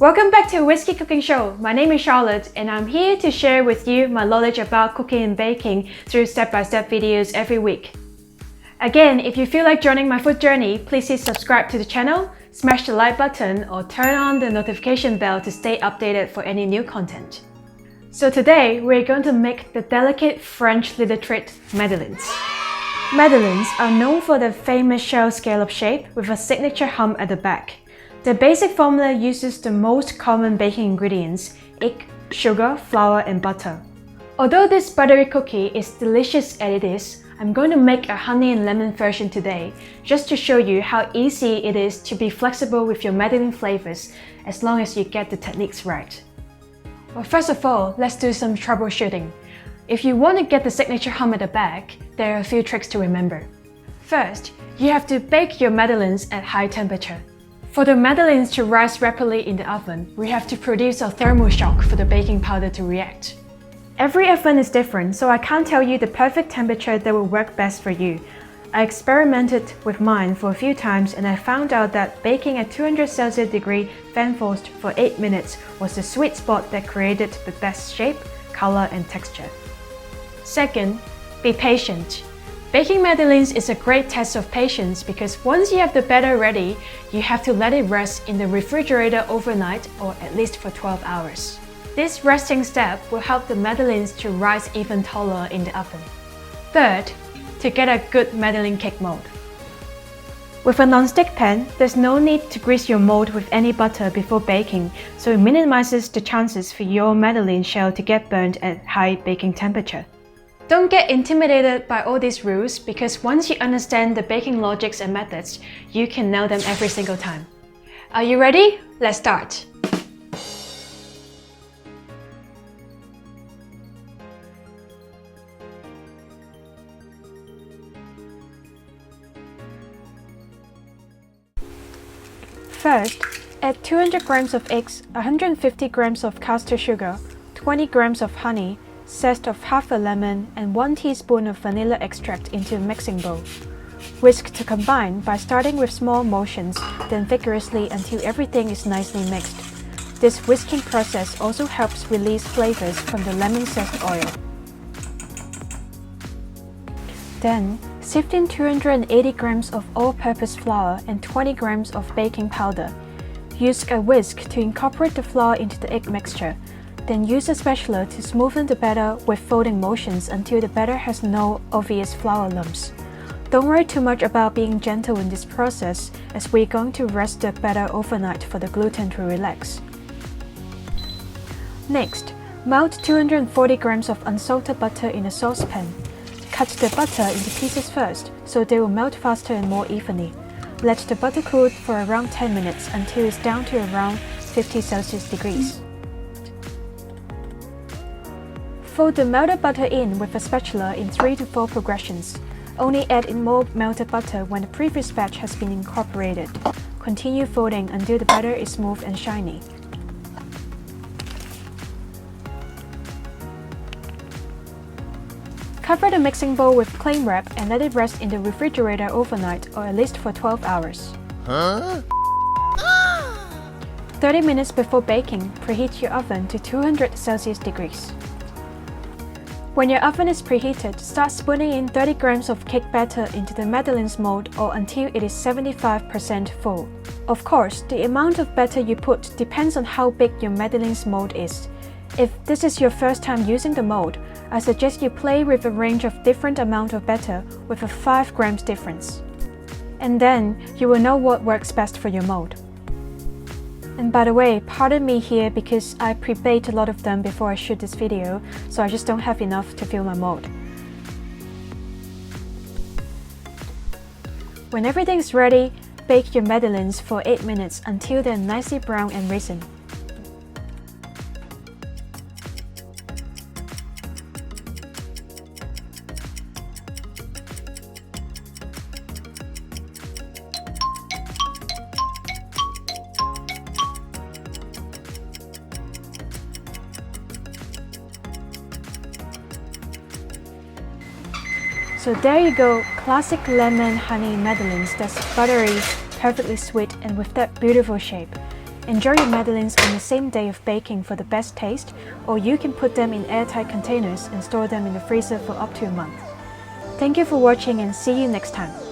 Welcome back to Whisky Cooking Show. My name is Charlotte and I'm here to share with you my knowledge about cooking and baking through step-by-step videos every week. Again, if you feel like joining my food journey, please hit subscribe to the channel, smash the like button or turn on the notification bell to stay updated for any new content. So today, we're going to make the delicate French little treat, Madeleines. Madeleines are known for their famous shell scallop shape with a signature hump at the back. The basic formula uses the most common baking ingredients, egg, sugar, flour, and butter. Although this buttery cookie is delicious as it is, I'm going to make a honey and lemon version today, just to show you how easy it is to be flexible with your Madeleine flavors as long as you get the techniques right. Well, first of all, let's do some troubleshooting. If you want to get the signature hum at the back, there are a few tricks to remember. First, you have to bake your Madeleines at high temperature. For the Madeleines to rise rapidly in the oven, we have to produce a thermal shock for the baking powder to react. Every oven is different, so I can't tell you the perfect temperature that will work best for you. I experimented with mine for a few times and I found out that baking at 200°C fan forced for 8 minutes was the sweet spot that created the best shape, color, and texture. Second, be patient. Baking Madeleines is a great test of patience because once you have the batter ready, you have to let it rest in the refrigerator overnight or at least for 12 hours. This resting step will help the Madeleines to rise even taller in the oven. Third, to get a good Madeleine cake mold. With a non-stick pan, there's no need to grease your mold with any butter before baking, so it minimizes the chances for your Madeleine shell to get burnt at high baking temperature. Don't get intimidated by all these rules because once you understand the baking logics and methods, you can nail them every single time. Are you ready? Let's start! First, add 200 grams of eggs, 150 grams of caster sugar, 20 grams of honey, zest of half a lemon, and 1 teaspoon of vanilla extract into a mixing bowl. Whisk to combine by starting with small motions, then vigorously until everything is nicely mixed. This whisking process also helps release flavors from the lemon zest oil. Then, sift in 280 grams of all-purpose flour and 20 grams of baking powder. Use a whisk to incorporate the flour into the egg mixture. Then use a spatula to smoothen the batter with folding motions until the batter has no obvious flour lumps. Don't worry too much about being gentle in this process as we're going to rest the batter overnight for the gluten to relax. Next, melt 240 grams of unsalted butter in a saucepan. Cut the butter into pieces first so they will melt faster and more evenly. Let the butter cool for around 10 minutes until it's down to around 50°C. Fold the melted butter in with a spatula in 3 to 4 progressions. Only add in more melted butter when the previous batch has been incorporated. Continue folding until the batter is smooth and shiny. Cover the mixing bowl with cling wrap and let it rest in the refrigerator overnight or at least for 12 hours. 30 minutes before baking, preheat your oven to 200°C. When your oven is preheated, start spooning in 30 grams of cake batter into the Madeleines mold or until it is 75% full. Of course, the amount of batter you put depends on how big your Madeleines mold is. If this is your first time using the mold, I suggest you play with a range of different amount of batter with a 5 grams difference. And then, you will know what works best for your mold. And by the way, pardon me here because I pre-baked a lot of them before I shoot this video, so I just don't have enough to fill my mold. When everything's ready, bake your Madeleines for 8 minutes until they're nicely brown and risen. So there you go, classic lemon honey Madeleines that's buttery, perfectly sweet and with that beautiful shape. Enjoy your madeleines on the same day of baking for the best taste, or you can put them in airtight containers and store them in the freezer for up to a month. Thank you for watching and see you next time.